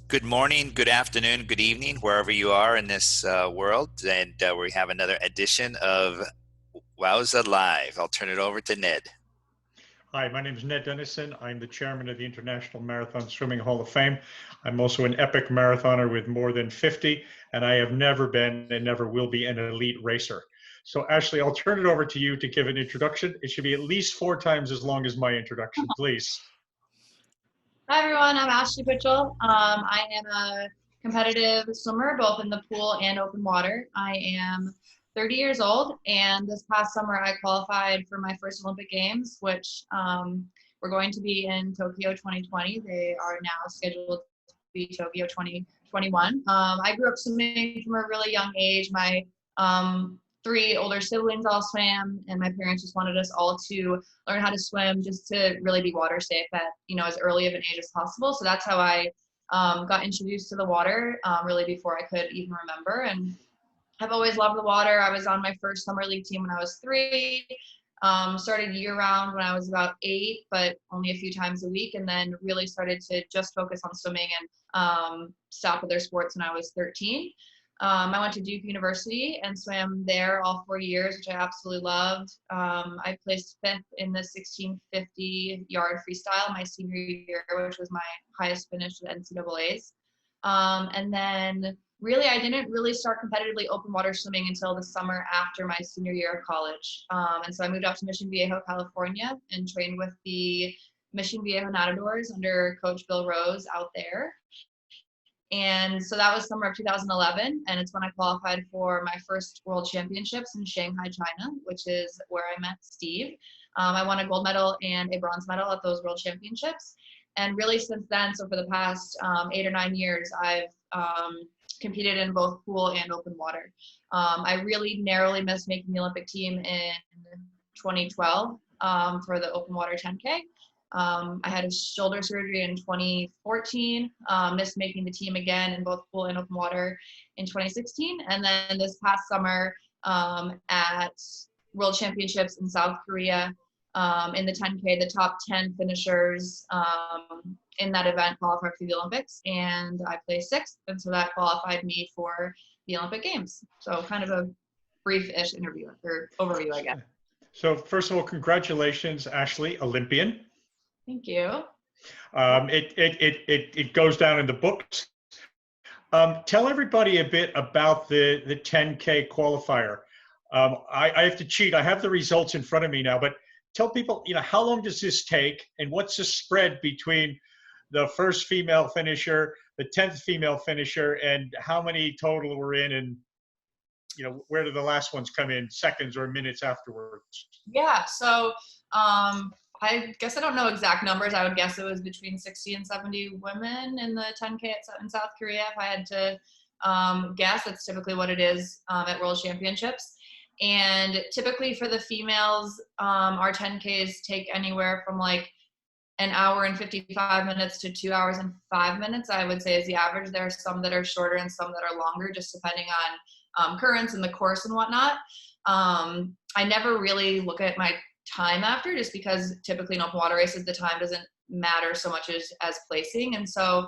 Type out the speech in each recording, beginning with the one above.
Good morning, good afternoon, good evening, wherever you are in this world. And we have another edition of WOWSA Live. I'll turn it over to Ned. Hi, my name is Ned Denison. I'm the chairman of the International Marathon Swimming Hall of Fame. I'm also an epic marathoner with more than 50, and I have never been and never will be an elite racer. So Ashley, I'll turn it over to you to give an introduction. It should be at least 4 times as long as my introduction, please. Hi everyone, I'm Ashley Twichell. I am a competitive swimmer both in the pool and open water. I am 30 years old, and this past summer I qualified for my first Olympic Games, which were going to be in Tokyo 2020. They are now scheduled to be Tokyo 2021. I grew up swimming from a really young age. My 3 older siblings all swam, and my parents just wanted us all to learn how to swim just to really be water safe at as early of an age as possible. So that's how I got introduced to the water really before I could even remember. And I've always loved the water. I was on my first summer league team when I was 3. Started year round when I was about 8, but only a few times a week, and then really started to just focus on swimming and stop other sports when I was 13. I went to Duke University and swam there all 4 years, which I absolutely loved. I placed 5th in the 1650 yard freestyle my senior year, which was my highest finish at NCAA's. And then really, I didn't really start competitively open water swimming until the summer after my senior year of college. And so I moved out to Mission Viejo, California, and trained with the Mission Viejo Nadadors under Coach Bill Rose out there. And so that was summer of 2011, and it's when I qualified for my first World Championships in Shanghai, China, which is where I met Steve. I won a gold medal and a bronze medal at those World Championships. And really since then, so for the past 8 or 9 years, I've competed in both pool and open water. I really narrowly missed making the Olympic team in 2012 for the open water 10K. I had a shoulder surgery in 2014, missed making the team again in both pool and open water in 2016. And then this past summer at World Championships in South Korea, in the 10K, the top 10 finishers in that event qualified for the Olympics, and I placed 6th, and so that qualified me for the Olympic Games. So kind of a brief-ish interview or overview, I guess. So first of all, congratulations, Ashley, Olympian. Thank you. It goes down in the books. Tell everybody a bit about the 10K qualifier. I have to cheat. I have the results in front of me now, but tell people, how long does this take, and what's the spread between the first female finisher, the 10th female finisher, and how many total were in, and where do the last ones come in, seconds or minutes afterwards? Yeah, so I guess I don't know exact numbers. I would guess it was between 60 and 70 women in the 10K in South Korea. If I had to guess, that's typically what it is at World Championships. And typically for the females, our 10Ks take anywhere from like an hour and 55 minutes to 2 hours and 5 minutes, I would say is the average. There are some that are shorter and some that are longer, just depending on currents and the course and whatnot. I never really look at my time after, just because typically in open water races, the time doesn't matter so much as placing. And so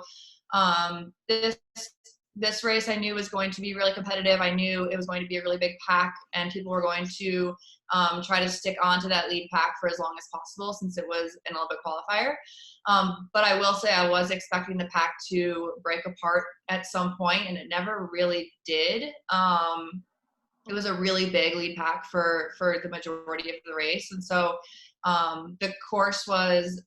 this race I knew was going to be really competitive. I knew it was going to be a really big pack, and people were going to try to stick onto that lead pack for as long as possible, since it was an Olympic qualifier. But I will say I was expecting the pack to break apart at some point, and it never really did. It was a really big lead pack for the majority of the race. And so the course was,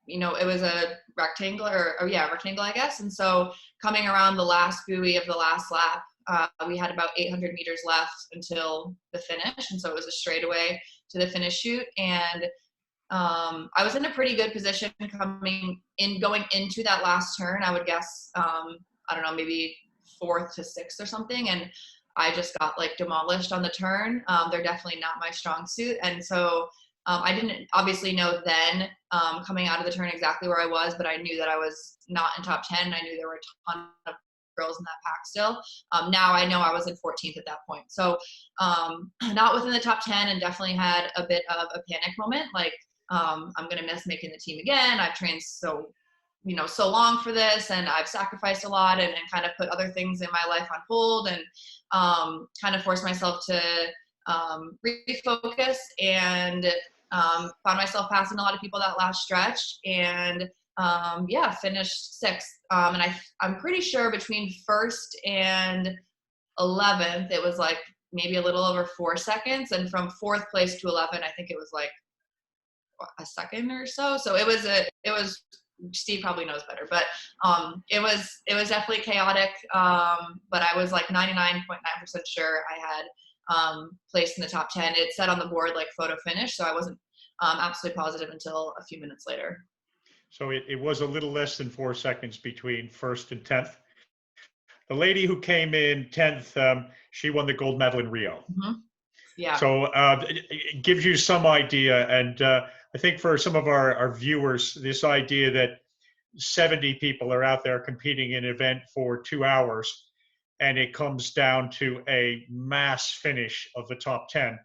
it was a rectangle, rectangle, I guess. And so coming around the last buoy of the last lap, we had about 800 meters left until the finish. And so it was a straightaway to the finish chute. And I was in a pretty good position going into that last turn. I would guess, maybe 4th to 6th or something. And I just got demolished on the turn. They're definitely not my strong suit. And so I didn't obviously know then coming out of the turn exactly where I was, but I knew that I was not in top 10. I knew there were a ton of girls in that pack still. Now I know I was in 14th at that point. So not within the top 10, and definitely had a bit of a panic moment. I'm going to miss making the team again. I've trained so so long for this, and I've sacrificed a lot and kind of put other things in my life on hold, and kind of forced myself to refocus, and found myself passing a lot of people that last stretch, and finished sixth. And I'm pretty sure between first and 11th, it was like maybe a little over 4 seconds. And from fourth place to 11, I think it was like a second or so. So it was, Steve probably knows better, but it was definitely chaotic. But I was like 99.9% sure I had placed in the top 10. It said on the board like photo finish, so I wasn't absolutely positive until a few minutes later. So it was a little less than 4 seconds between first and 10th. The lady who came in 10th, she won the gold medal in Rio. Mm-hmm. Yeah. So it gives you some idea. And I think for some of our viewers, this idea that 70 people are out there competing in an event for 2 hours, and it comes down to a mass finish of the top 10,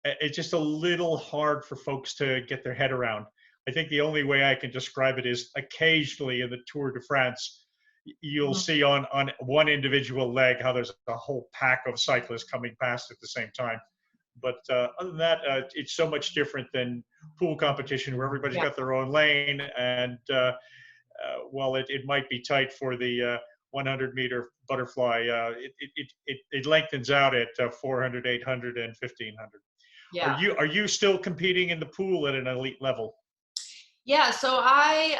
it's just a little hard for folks to get their head around. I think the only way I can describe it is occasionally in the Tour de France, you'll see on one individual leg how there's a whole pack of cyclists coming past at the same time. But other than that, it's so much different than pool competition where everybody's got their own lane. And while it might be tight for the 100-meter butterfly, it lengthens out at 400, 800, and 1500. Yeah. Are you still competing in the pool at an elite level? Yeah, so I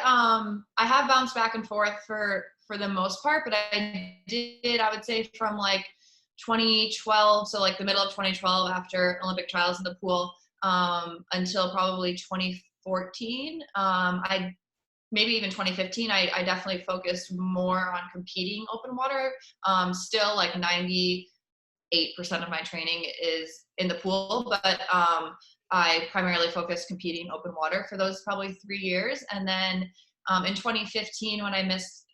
have bounced back and forth for the most part, but I would say from like 2012, so like the middle of 2012 after Olympic trials in the pool, until probably 2014. Maybe even 2015, I definitely focused more on competing open water. Still like 98% of my training is in the pool, but I primarily focused competing open water for those probably 3 years. And then in 2015, when I missed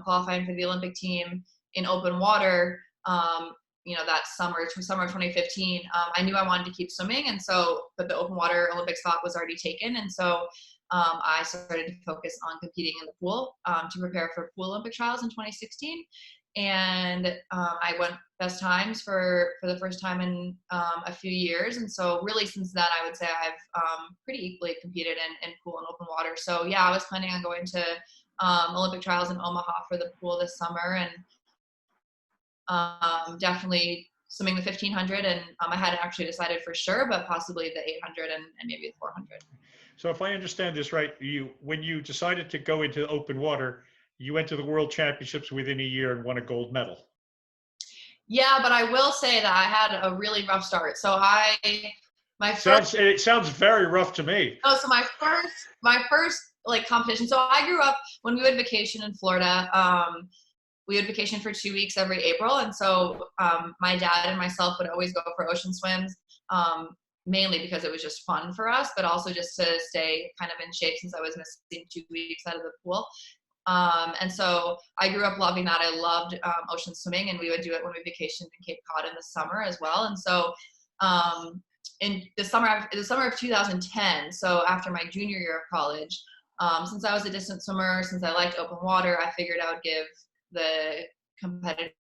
qualifying for the Olympic team in open water, that summer of 2015, I knew I wanted to keep swimming. And so, but the open water Olympic spot was already taken. And so I started to focus on competing in the pool to prepare for pool Olympic trials in 2016. And I went best times for the first time in a few years. And so really since then, I would say I've pretty equally competed in pool and open water. So yeah, I was planning on going to Olympic trials in Omaha for the pool this summer, and definitely swimming the 1500. And I hadn't actually decided for sure, but possibly the 800 and maybe the 400. So if I understand this right, when you decided to go into open water, you went to the World Championships within a year and won a gold medal. Yeah, but I will say that I had a really rough start. So it sounds very rough to me. Oh, so my first like competition. So I grew up when we would vacation in Florida. We would vacation for 2 weeks every April, and so my dad and myself would always go for ocean swims. Mainly because it was just fun for us, but also just to stay kind of in shape since I was missing 2 weeks out of the pool. And so I grew up loving that. I loved ocean swimming, and we would do it when we vacationed in Cape Cod in the summer as well. And so in the summer of 2010, so after my junior year of college, since I was a distance swimmer, since I liked open water, I figured I would give the competitive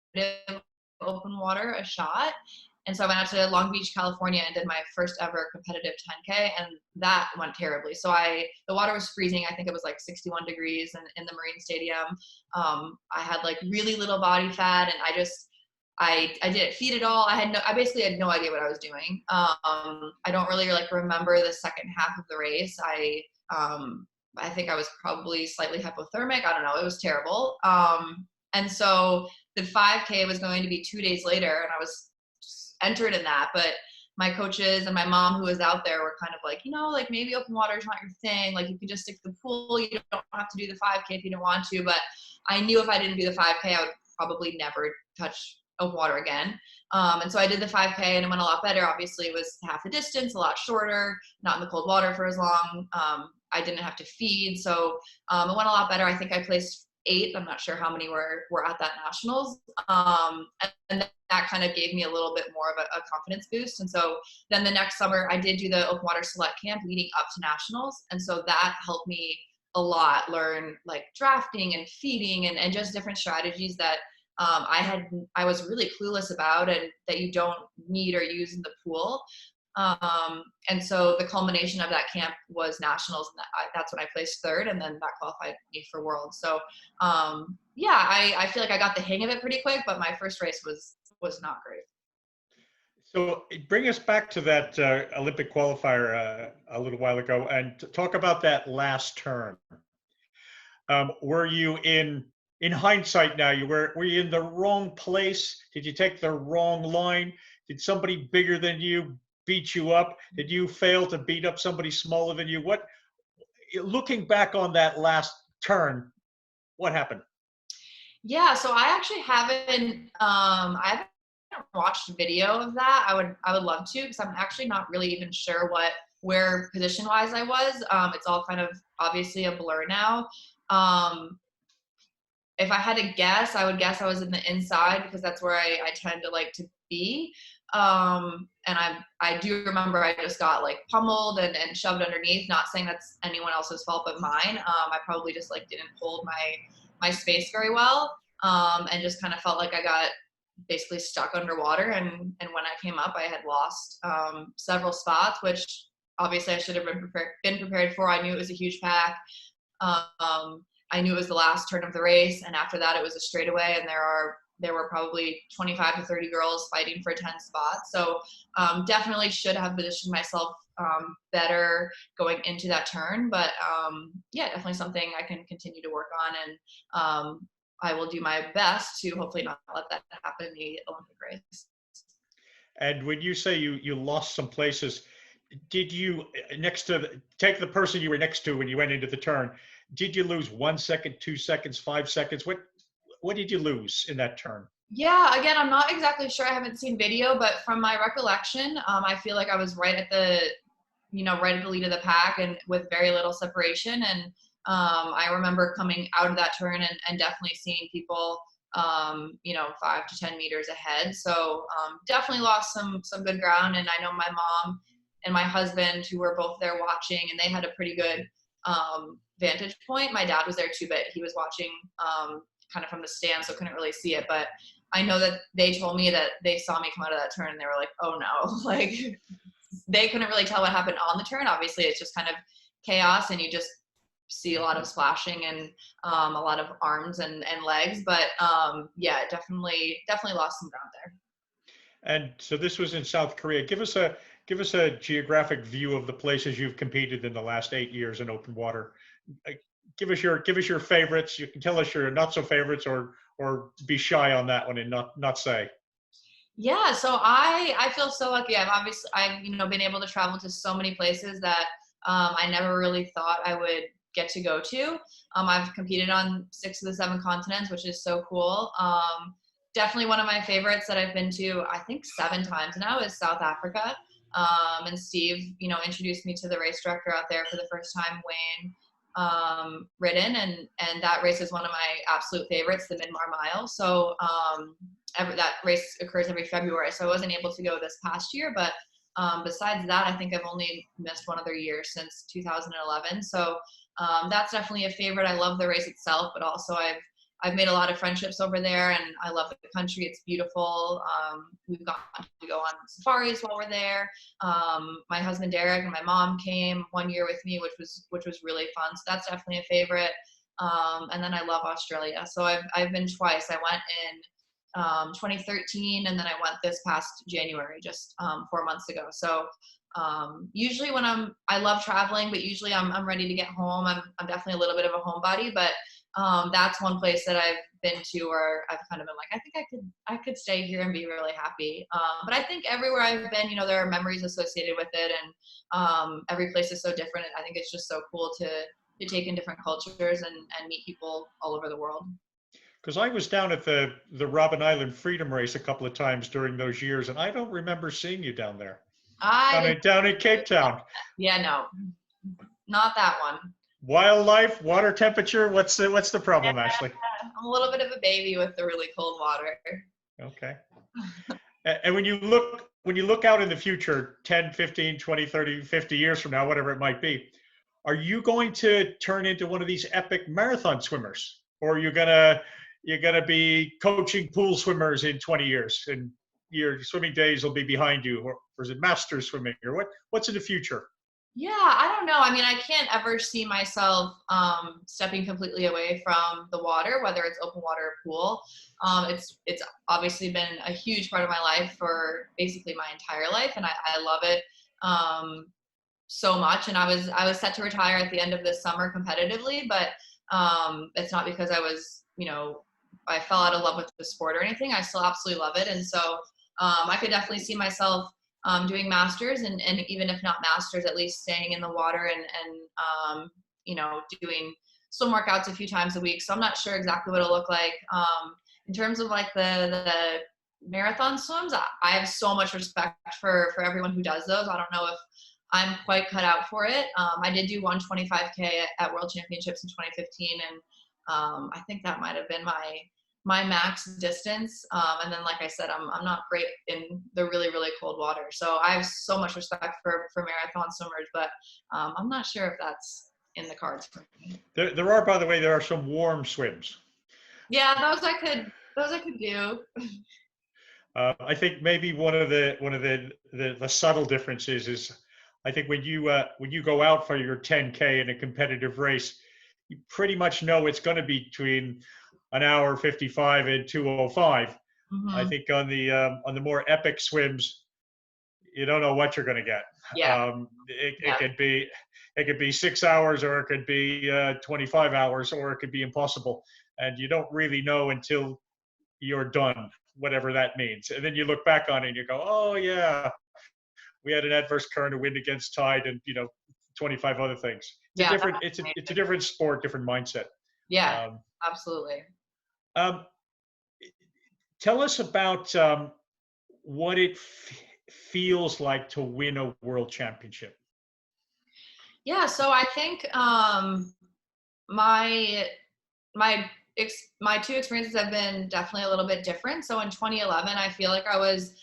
open water a shot. And so I went out to Long Beach, California, and did my first ever competitive 10K, and that went terribly. So the water was freezing. I think it was like 61 degrees in the Marine Stadium. I had like really little body fat, and I didn't feed at all. I basically had no idea what I was doing. I don't really like remember the second half of the race. I think I was probably slightly hypothermic. I don't know. It was terrible. And so the 5K was going to be 2 days later, and I was entered in that, but my coaches and my mom who was out there were kind of like, like maybe open water is not your thing. Like you can just stick to the pool. You don't have to do the 5K if you don't want to. But I knew if I didn't do the 5K, I would probably never touch open water again. And so I did the 5K, and it went a lot better. Obviously it was half the distance, a lot shorter, not in the cold water for as long. I didn't have to feed. So it went a lot better. I think I placed 8. I'm not sure how many were at that nationals. And that kind of gave me a little bit more of a confidence boost. And so then the next summer I did do the open water select camp leading up to nationals. And so that helped me a lot, learn like drafting and feeding and just different strategies that I was really clueless about and that you don't need or use in the pool. And so the culmination of that camp was nationals, and that's when I placed third, and then that qualified me for worlds. So yeah, I feel like I got the hang of it pretty quick, but my first race was not great. So bring us back to that Olympic qualifier a little while ago and talk about that last turn. Were you in hindsight now, were you in the wrong place? Did you take the wrong line? Did somebody bigger than you beat you up? Did you fail to beat up somebody smaller than you? Looking back on that last turn, what happened? Yeah, so I actually I haven't watched video of that. I would love to, because I'm actually not really even sure where position wise I was. It's all kind of obviously a blur now. If I had to guess, I would guess I was in the inside, because that's where I tend to like to be. And I do remember I just got like pummeled and shoved underneath. Not saying that's anyone else's fault but mine. I probably just like didn't hold my space very well, and just kind of felt like I got basically stuck underwater. And when I came up, I had lost several spots, which obviously I should have been prepared for. I knew it was a huge pack. I knew it was the last turn of the race, and after that it was a straightaway, and there were probably 25 to 30 girls fighting for 10 spots. So definitely should have positioned myself better going into that turn. But yeah, definitely something I can continue to work on, and I will do my best to hopefully not let that happen in the Olympic race. And when you say you lost some places, did you take the person you were next to when you went into the turn? Did you lose 1 second, 2 seconds, 5 seconds? What did you lose in that turn? Yeah, again, I'm not exactly sure. I haven't seen video, but from my recollection, I feel like I was right at the lead of the pack, and with very little separation. And I remember coming out of that turn and definitely seeing people, 5 to 10 meters ahead. So definitely lost some good ground. And I know my mom and my husband, who were both there watching, and they had a pretty good vantage point. My dad was there too, but he was watching kind of from the stand, so couldn't really see it. But I know that they told me that they saw me come out of that turn and they were like, oh no, like they couldn't really tell what happened on the turn. Obviously it's just kind of chaos, and you just see a lot of splashing and a lot of arms and legs. But yeah, definitely lost some ground there. And so this was in South Korea. Give us a geographic view of the places you've competed in the last 8 years in open water. Give us your favorites. You can tell us your not so favorites, or be shy on that one and not say. Yeah, so I feel so lucky. I've been able to travel to so many places that I never really thought I would get to go to. I've competed on 6 of the 7 continents, which is so cool. Definitely one of my favorites that I've been to, I think 7 times now, is South Africa. And Steve, introduced me to the race director out there for the first time, Wayne Ridden, and that race is one of my absolute favorites, the Midmar Mile. So that race occurs every February, so I wasn't able to go this past year, but besides that, I think I've only missed one other year since 2011. So that's definitely a favorite. I love the race itself, but also I've made a lot of friendships over there, and I love the country. It's beautiful. We've gotten to go on safaris while we're there. My husband Derek and my mom came one year with me, which was really fun. So that's definitely a favorite. And then I love Australia. So I've been twice. I went in 2013, and then I went this past January, just 4 months ago. So usually I love traveling, but usually I'm ready to get home. I'm definitely a little bit of a homebody, but that's one place that I've been to where I've kind of been like, I think I could stay here and be really happy. But I think everywhere I've been, there are memories associated with it, and every place is so different. I think it's just so cool to take in different cultures and meet people all over the world. Because I was down at the Robben Island Freedom Race a couple of times during those years, and I don't remember seeing you down there. Down in Cape Town. Yeah, no, not that one. Wildlife, water temperature. What's the problem, Ashley? I'm a little bit of a baby with the really cold water. Okay. And when you look out in the future, 10, 15, 20, 30, 50 years from now, whatever it might be, are you going to turn into one of these epic marathon swimmers, or are you're gonna be coaching pool swimmers in 20 years, and your swimming days will be behind you, or is it master swimming, or what's in the future? Yeah, I don't know. I mean, I can't ever see myself stepping completely away from the water, whether it's open water or pool. It's obviously been a huge part of my life for basically my entire life, and I love it so much. And I was set to retire at the end of this summer competitively, but it's not because I was, I fell out of love with the sport or anything. I still absolutely love it, and so I could definitely see myself doing masters, and even if not masters, at least staying in the water and doing swim workouts a few times a week. So I'm not sure exactly what it'll look like. In terms of like the marathon swims, I have so much respect for everyone who does those. I don't know if I'm quite cut out for it. I did do 125K at World Championships in 2015, and I think that might have been my max distance. And then, like I said, I'm not great in the really, really cold water. So I have so much respect for marathon swimmers, but I'm not sure if that's in the cards for me. There are, by the way, there are some warm swims. Yeah, those I could do. I think maybe one of the subtle differences is, I think when you go out for your 10K in a competitive race, you pretty much know it's going to be between an hour 55 and 2:05. I Mm-hmm. think on the more epic swims, you don't know what you're going to get. Yeah. It could be 6 hours, or it could be 25 hours, or it could be impossible, and you don't really know until you're done, whatever that means. And then you look back on it and you go, oh yeah, we had an adverse current of wind against tide, and 25 other things. Yeah. It's a different sport, different mindset. Yeah, Um, absolutely. um, Tell us about what it feels like to win a world championship. Yeah, so I think my my my two experiences have been definitely a little bit different. So in 2011, I feel like I was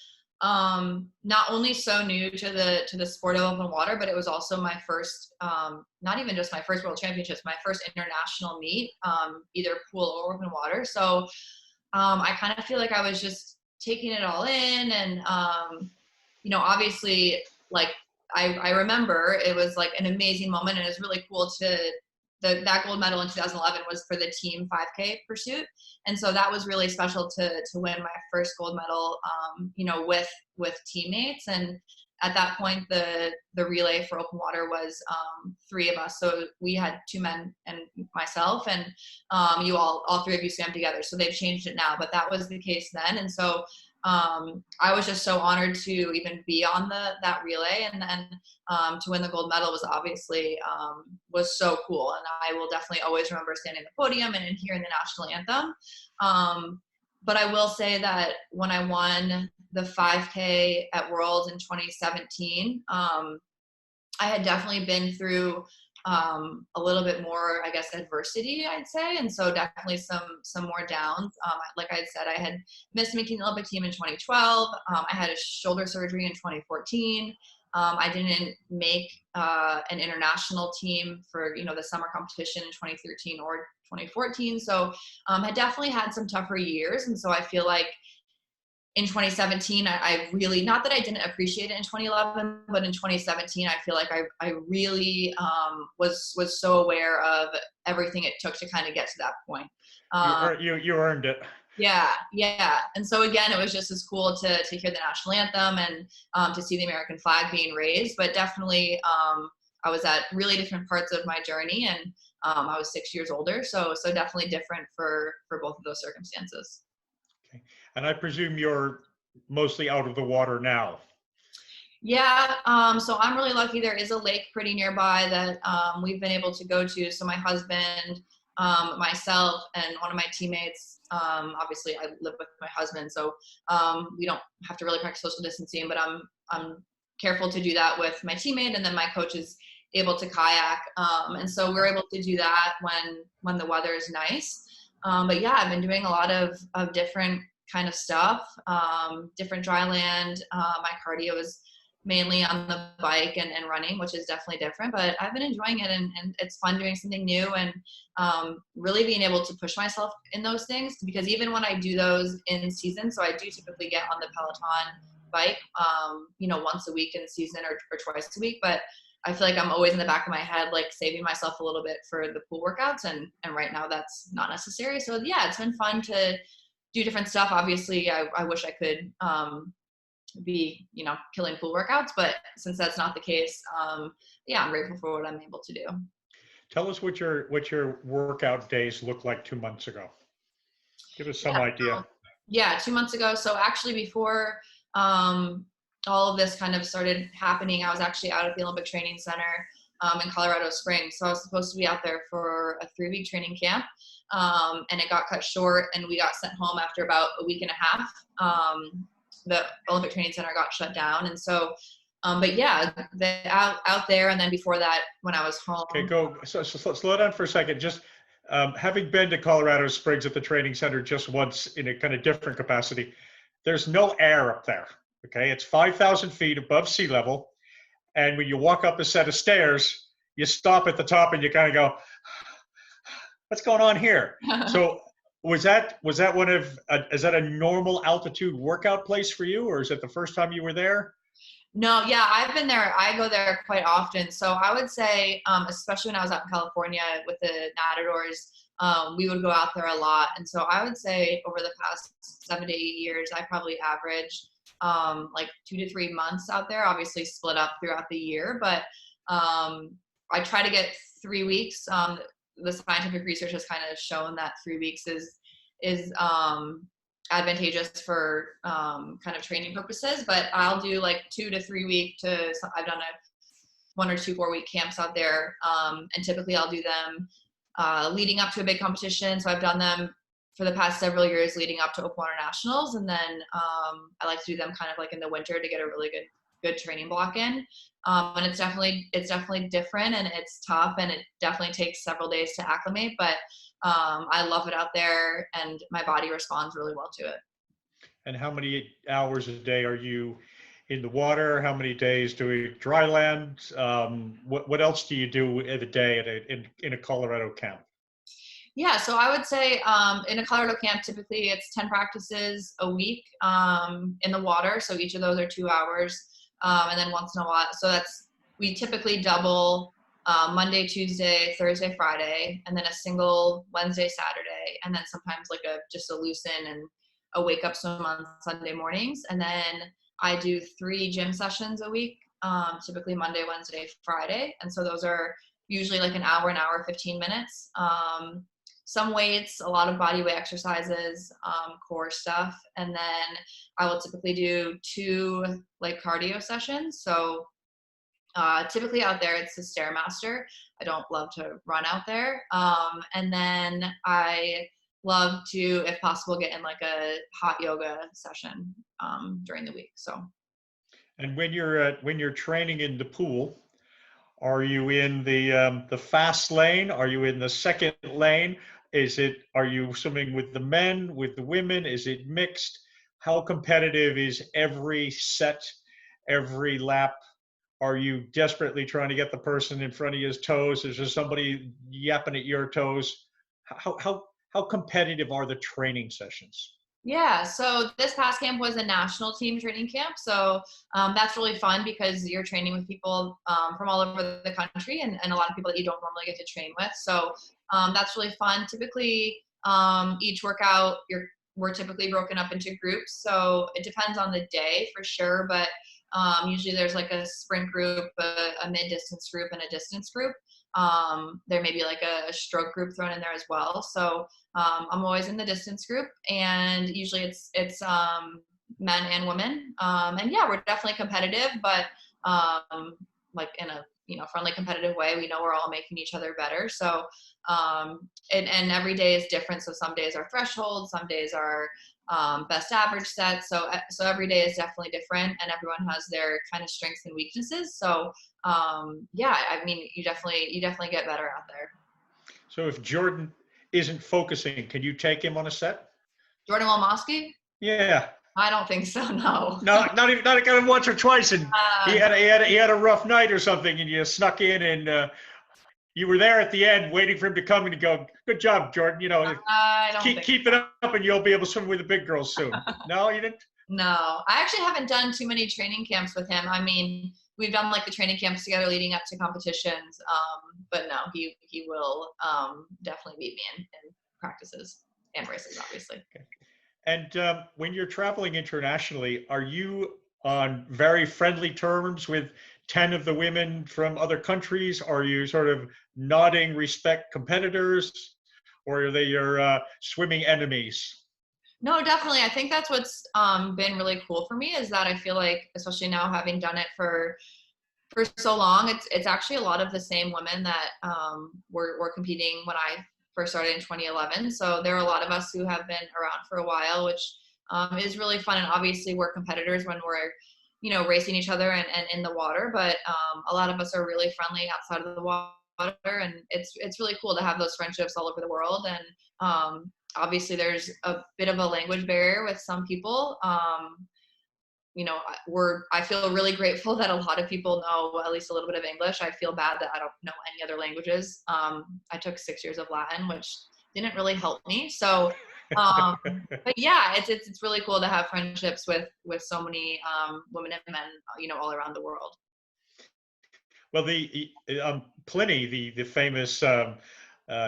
not only so new to the sport of open water, but it was also my first, not even just my first world championships, my first international meet, either pool or open water. So I kind of feel like I was just taking it all in, and obviously, like I remember it was like an amazing moment, and it was really cool to that gold medal in 2011 was for the team 5K pursuit, and so that was really special to win my first gold medal, with teammates. And at that point, the relay for open water was three of us, so we had two men and myself, and all three of you swam together. So they've changed it now, but that was the case then. And so I was just so honored to even be on that relay, and then to win the gold medal was obviously was so cool. And I will definitely always remember standing at the podium and hearing the national anthem. But I will say that when I won the 5K at Worlds in 2017, I had definitely been through a little bit more, I guess, adversity, I'd say. And so definitely some more downs. Like I said, I had missed making the Olympic team in 2012. I had a shoulder surgery in 2014. I didn't make an international team for, the summer competition in 2013 or 2014. So I definitely had some tougher years. And so I feel like in 2017, I really, not that I didn't appreciate it in 2011, but in 2017, I feel like I really was so aware of everything it took to kind of get to that point. You earned it. Yeah. And so again, it was just as cool to hear the national anthem and to see the American flag being raised. But definitely, I was at really different parts of my journey, and I was 6 years older, so definitely different for both of those circumstances. Okay. And I presume you're mostly out of the water now. Yeah, so I'm really lucky. There is a lake pretty nearby that we've been able to go to. So my husband, myself, and one of my teammates, obviously I live with my husband, so we don't have to really practice social distancing, but I'm careful to do that with my teammate, and then my coach is able to kayak. And so we're able to do that when the weather is nice. But yeah, I've been doing a lot of different kind of stuff, different dry land. My cardio is mainly on the bike and running, which is definitely different, but I've been enjoying it, and it's fun doing something new, and really being able to push myself in those things, because even when I do those in season, so I do typically get on the Peloton bike, once a week in season, or twice a week, but I feel like I'm always in the back of my head, like saving myself a little bit for the pool workouts. And right now that's not necessary. So yeah, it's been fun to do different stuff. Obviously I wish I could, be, killing pool workouts, but since that's not the case, yeah, I'm grateful for what I'm able to do. Tell us what your workout days looked like 2 months ago. Give us some Yeah. idea. Yeah, 2 months ago. So actually before, all of this kind of started happening, I was actually out at the Olympic Training Center in Colorado Springs. So I was supposed to be out there for a 3-week training camp, and it got cut short, and we got sent home after about a week and a half. The Olympic Training Center got shut down, and so, but yeah, out there, and then before that, when I was home. Okay, so slow down for a second. Just having been to Colorado Springs at the training center just once in a kind of different capacity, there's no air up there. Okay, it's 5,000 feet above sea level, and when you walk up a set of stairs, you stop at the top and you kind of go, "What's going on here?" So is that a normal altitude workout place for you, or is it the first time you were there? No, yeah, I've been there. I go there quite often. So I would say, especially when I was out in California with the Matadors, we would go out there a lot. And so I would say over the past 7 to 8 years, I probably averaged like 2 to 3 months out there, obviously split up throughout the year. But I try to get 3 weeks. The scientific research has kind of shown that 3 weeks is advantageous for kind of training purposes, but I'll do like 2 to 3 week I've done 1 or 2 4-week camps out there, and typically I'll do them leading up to a big competition. So I've done them for the past several years leading up to Open Water Nationals, and then I like to do them kind of like in the winter to get a really good training block in. And it's definitely different, and it's tough, and it definitely takes several days to acclimate, but I love it out there, and my body responds really well to it. And how many hours a day are you in the water? How many days doing dry land? What else do you do in a day in a Colorado camp? Yeah, so I would say in a Colorado camp, typically it's 10 practices a week in the water. So each of those are 2 hours. And then once in a while, we typically double Monday, Tuesday, Thursday, Friday, and then a single Wednesday, Saturday, and then sometimes like just a loosen and a wake up swim on Sunday mornings. And then I do 3 gym sessions a week, typically Monday, Wednesday, Friday. And so those are usually like an hour, 15 minutes. Some weights, a lot of body weight exercises, core stuff. And then I will typically do 2 like cardio sessions. So typically out there, it's the Stairmaster. I don't love to run out there. And then I love to, if possible, get in like a hot yoga session during the week. So. And when you're training in the pool, are you in the fast lane? Are you in the second lane? Are you swimming with the men, with the women? Is it mixed? How competitive is every set, every lap? Are you desperately trying to get the person in front of his toes? Is there somebody yapping at your toes? How competitive are the training sessions? Yeah, so this past camp was a national team training camp. So that's really fun because you're training with people from all over the country, and a lot of people that you don't normally get to train with. So that's really fun. Typically, each workout, we're typically broken up into groups. So it depends on the day for sure, but usually there's like a sprint group, a mid-distance group, and a distance group. There may be like a stroke group thrown in there as well. So I'm always in the distance group, and usually it's men and women. And yeah, we're definitely competitive, but like in a friendly, competitive way. We know we're all making each other better. So and every day is different. So some days are thresholds, some days are best average sets. So every day is definitely different, and everyone has their kind of strengths and weaknesses. So yeah, I mean, you definitely get better out there. So if Jordan isn't focusing, can you take him on a set? Jordan Walmosky? Yeah. I don't think so. No. No, not even once or twice, and Uh, he had a rough night or something, and you snuck in, and you were there at the end waiting for him to come and go, good job, Jordan. You know, I don't think keep it up, and you'll be able to swim with the big girls soon. No, you didn't. No, I actually haven't done too many training camps with him. I mean, we've done like the training camps together leading up to competitions. But no, he will definitely beat me in practices and races, obviously. Okay. And when you're traveling internationally, are you on very friendly terms with 10 of the women from other countries? Are you sort of nodding respect competitors, or are they your swimming enemies? No, definitely. I think that's what's been really cool for me is that I feel like, especially now having done it for so long, it's actually a lot of the same women that were competing when I first started in 2011. So there are a lot of us who have been around for a while, which is really fun. And obviously we're competitors when we're, racing each other and in the water, but a lot of us are really friendly outside of the water. And it's really cool to have those friendships all over the world. And obviously there's a bit of a language barrier with some people. I feel really grateful that a lot of people know at least a little bit of English. I feel bad that I don't know any other languages. I took 6 years of Latin, which didn't really help me. So, but yeah, it's really cool to have friendships with so many women and men, all around the world. Well, the Pliny, the famous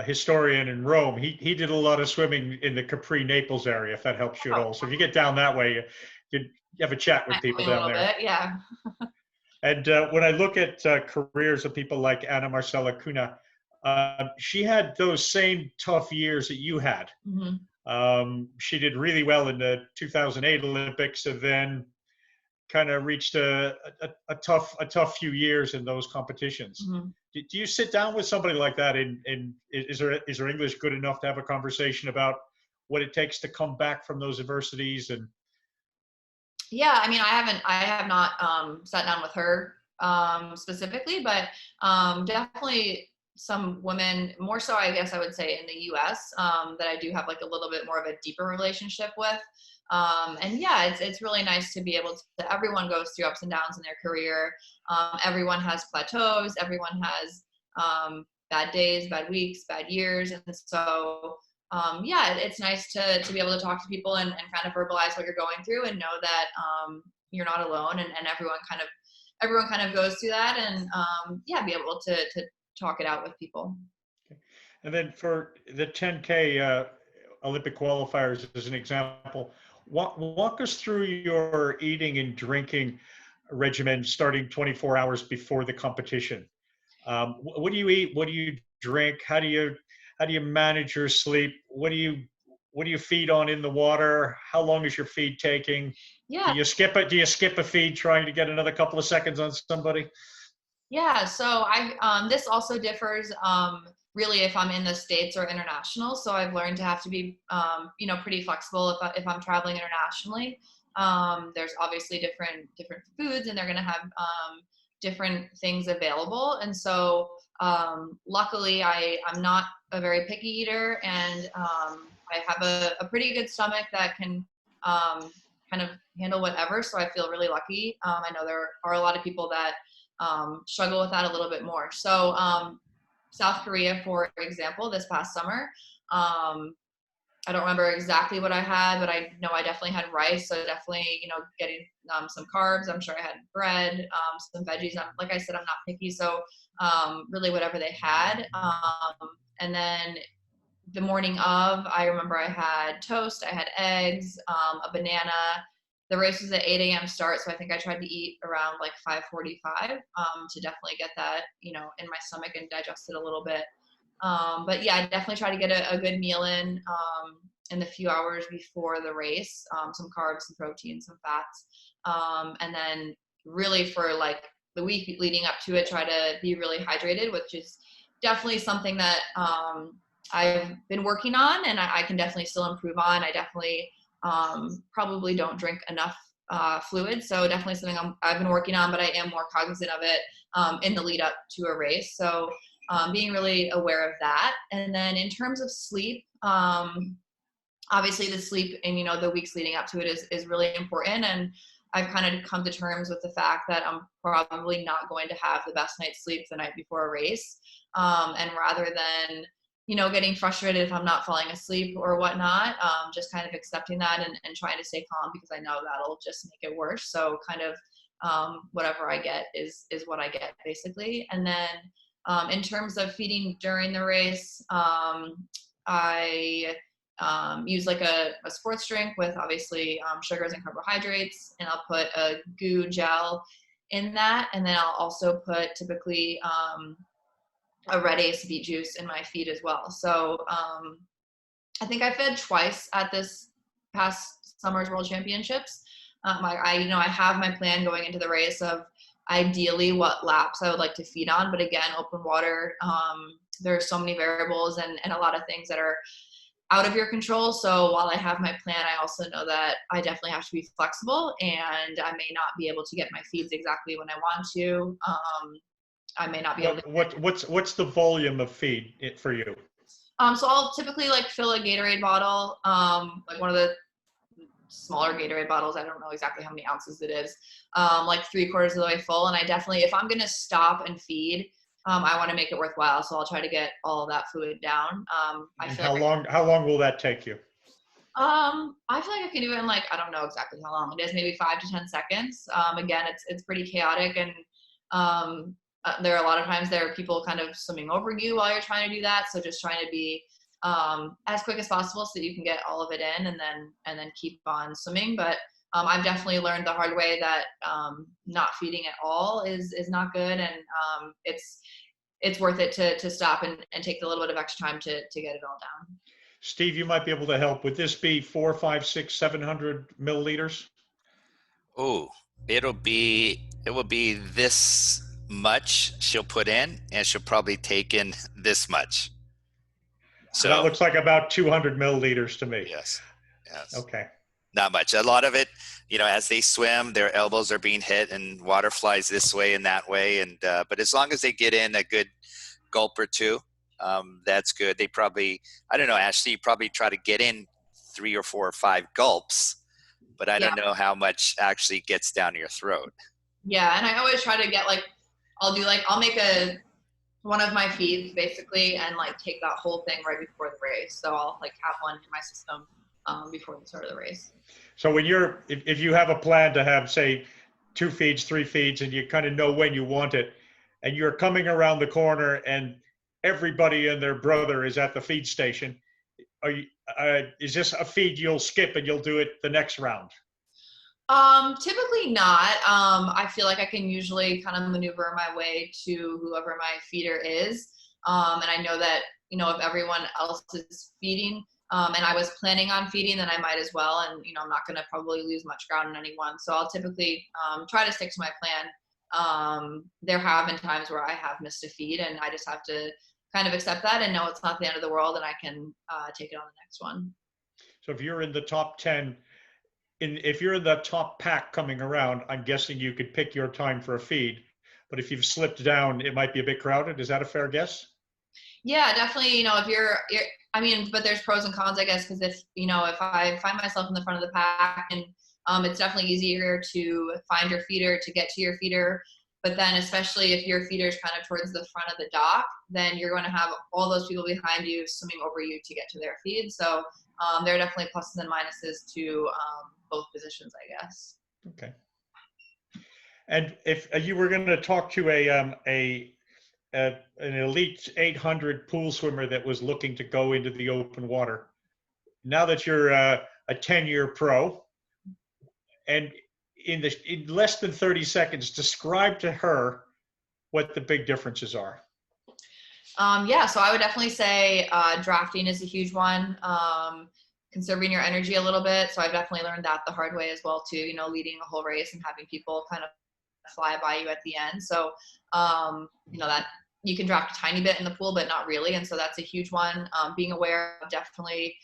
historian in Rome, he did a lot of swimming in the Capri, Naples area, if that helps you at all. So if you get down that way, you have a chat with people A down little there. bit, yeah. And when I look at careers of people like Anna Marcela Cunha, she had those same tough years that you had. She did really well in the 2008 Olympics, and then kind of reached a tough few years in those competitions. Do you sit down with somebody like that, and is there English good enough to have a conversation about what it takes to come back from those adversities? And yeah, I mean, I have not sat down with her specifically, but definitely some women, more so I guess I would say in the US, that I do have like a little bit more of a deeper relationship with. And yeah, it's really nice to be able to, everyone goes through ups and downs in their career. Everyone has plateaus, everyone has bad days, bad weeks, bad years. And so yeah, it's nice to be able to talk to people and kind of verbalize what you're going through and know that you're not alone, and everyone kind of goes through that, and yeah, be able to talk it out with people. okay. And then for the 10K Olympic qualifiers, as an example, walk us through your eating and drinking regimen starting 24 hours before the competition. What do you eat? What do you drink? How do you manage your sleep? What do you feed on in the water? How long is your feed taking? Yeah. Do you skip a feed trying to get another couple of seconds on somebody? Yeah, so this also differs really if I'm in the States or international. So I've learned to have to be pretty flexible if I'm traveling internationally. There's obviously different foods, and they're going to have different things available. And so luckily I'm not a very picky eater, and I have a pretty good stomach that can kind of handle whatever. So I feel really lucky. I know there are a lot of people that struggle with that a little bit more. So South Korea, for example, this past summer, I don't remember exactly what I had, but I know I definitely had rice. So definitely, getting some carbs. I'm sure I had bread, some veggies. Like I said, I'm not picky. So really whatever they had. And then the morning of, I remember I had toast, I had eggs, a banana. The race was at 8 a.m. start, so I think I tried to eat around like 5:45 to definitely get that, in my stomach and digest it a little bit. But yeah, I definitely try to get a good meal in the few hours before the race, some carbs, some protein, some fats. And then really for like the week leading up to it, try to be really hydrated, which is definitely something that I've been working on, and I can definitely still improve on. I definitely probably don't drink enough fluid, so definitely something I've been working on, but I am more cognizant of it in the lead up to a race. So being really aware of that. And then in terms of sleep, obviously the sleep and, the weeks leading up to it is really important. And I've kind of come to terms with the fact that I'm probably not going to have the best night's sleep the night before a race. And rather than, getting frustrated if I'm not falling asleep or whatnot, just kind of accepting that and trying to stay calm, because I know that'll just make it worse. So kind of whatever I get is what I get, basically. And then in terms of feeding during the race, I use like a sports drink with obviously sugars and carbohydrates, and I'll put a goo gel in that, and then I'll also put typically a red Ace beet juice in my feed as well. So I think I fed twice at this past summer's World Championships. I have my plan going into the race of ideally what laps I would like to feed on, but again, open water, there are so many variables and a lot of things that are out of your control. So while I have my plan, I also know that I definitely have to be flexible, and I may not be able to get my feeds exactly when I want to. I may not be able to. What's the volume of feed for you? So I'll typically like fill a Gatorade bottle, like one of the smaller Gatorade bottles. I don't know exactly how many ounces it is, like 3/4 of the way full. And I definitely, if I'm going to stop and feed, I want to make it worthwhile. So I'll try to get all of that fluid down. How long will that take you? I feel like I can do it in like, I don't know exactly how long it is, maybe 5 to 10 seconds. Again, it's pretty chaotic, and there are a lot of times there are people kind of swimming over you while you're trying to do that. So just trying to be as quick as possible so that you can get all of it in, and then keep on swimming. But I've definitely learned the hard way that not feeding at all is not good, and it's worth it to stop and take a little bit of extra time to get it all down. Steve, you might be able to help. Would this be 4, 5, 6, 700 milliliters? Oh, it will be this much she'll put in, and she'll probably take in this much. So that looks like about 200 milliliters to me. Yes. Okay. Not much. A lot of it, as they swim, their elbows are being hit and water flies this way and that way. And but as long as they get in a good gulp or two, that's good. They probably, I don't know, Ashley, you probably try to get in 3 or 4 or 5 gulps, but I don't know how much actually gets down your throat. Yeah, and I always try to get I'll make one of my feeds basically, and like take that whole thing right before the race. So I'll like have one in my system before the start of the race. So when if you have a plan to have, say, 2 feeds, 3 feeds, and you kind of know when you want it, and you're coming around the corner and everybody and their brother is at the feed station, is this a feed you'll skip and you'll do it the next round? Typically not. I feel like I can usually kind of maneuver my way to whoever my feeder is. And I know that, if everyone else is feeding, and I was planning on feeding, then I might as well. And, I'm not going to probably lose much ground on anyone. So I'll typically try to stick to my plan. There have been times where I have missed a feed, and I just have to kind of accept that and know it's not the end of the world, and I can take it on the next one. So if you're in the top 10, if you're in the top pack coming around, I'm guessing you could pick your time for a feed. But if you've slipped down, it might be a bit crowded. Is that a fair guess? Yeah, definitely. If but there's pros and cons, I guess, because if I find myself in the front of the pack, and it's definitely easier to find your feeder, to get to your feeder. But then especially if your feeder is kind of towards the front of the dock, then you're going to have all those people behind you swimming over you to get to their feed. So there are definitely pluses and minuses to both positions, I guess. Okay. And if you were going to talk to an elite 800 pool swimmer that was looking to go into the open water, now that you're a 10-year pro, and in less than 30 seconds, describe to her what the big differences are. So I would definitely say drafting is a huge one. Conserving your energy a little bit. So I've definitely learned that the hard way as well too, leading a whole race and having people kind of fly by you at the end. So, that you can draft a tiny bit in the pool, but not really. And so that's a huge one. Being aware of definitely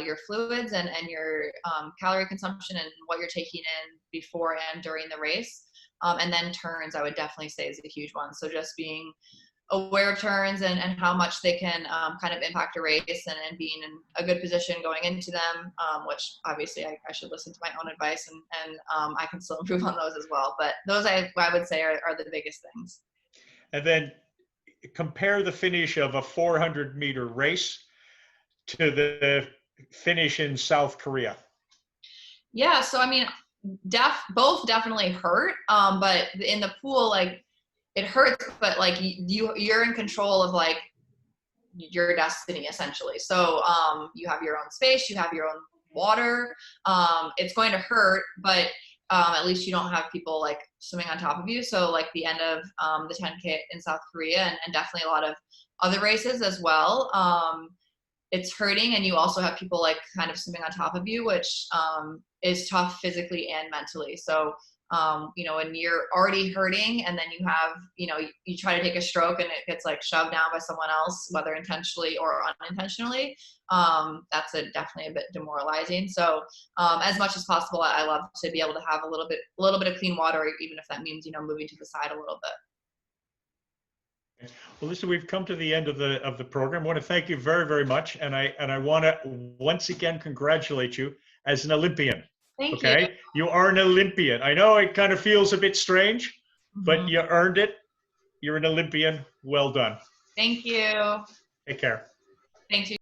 your fluids and your calorie consumption and what you're taking in before and during the race. And then turns, I would definitely say, is a huge one. So just being aware of turns and how much they can kind of impact a race and being in a good position going into them, which obviously I should listen to my own advice and I can still improve on those as well. But those I would say are the biggest things. And then compare the finish of a 400-meter race to the finish in South Korea. Yeah, so I mean, both definitely hurt, but in the pool, like, it hurts, but like you're in control of like your destiny essentially. So you have your own space, you have your own water. It's going to hurt, but at least you don't have people like swimming on top of you. So like the end of the 10K in South Korea and definitely a lot of other races as well. It's hurting, and you also have people like kind of swimming on top of you, which is tough physically and mentally. So when you're already hurting and then you have, you try to take a stroke and it gets like shoved down by someone else, whether intentionally or unintentionally, that's definitely a bit demoralizing. So as much as possible, I love to be able to have a little bit of clean water, even if that means, moving to the side a little bit. Well, listen, we've come to the end of the program. I want to thank you very, very much. And I want to once again congratulate you as an Olympian. Thank okay? you. You are an Olympian. I know it kind of feels a bit strange, but you earned it. You're an Olympian. Well done. Thank you. Take care. Thank you.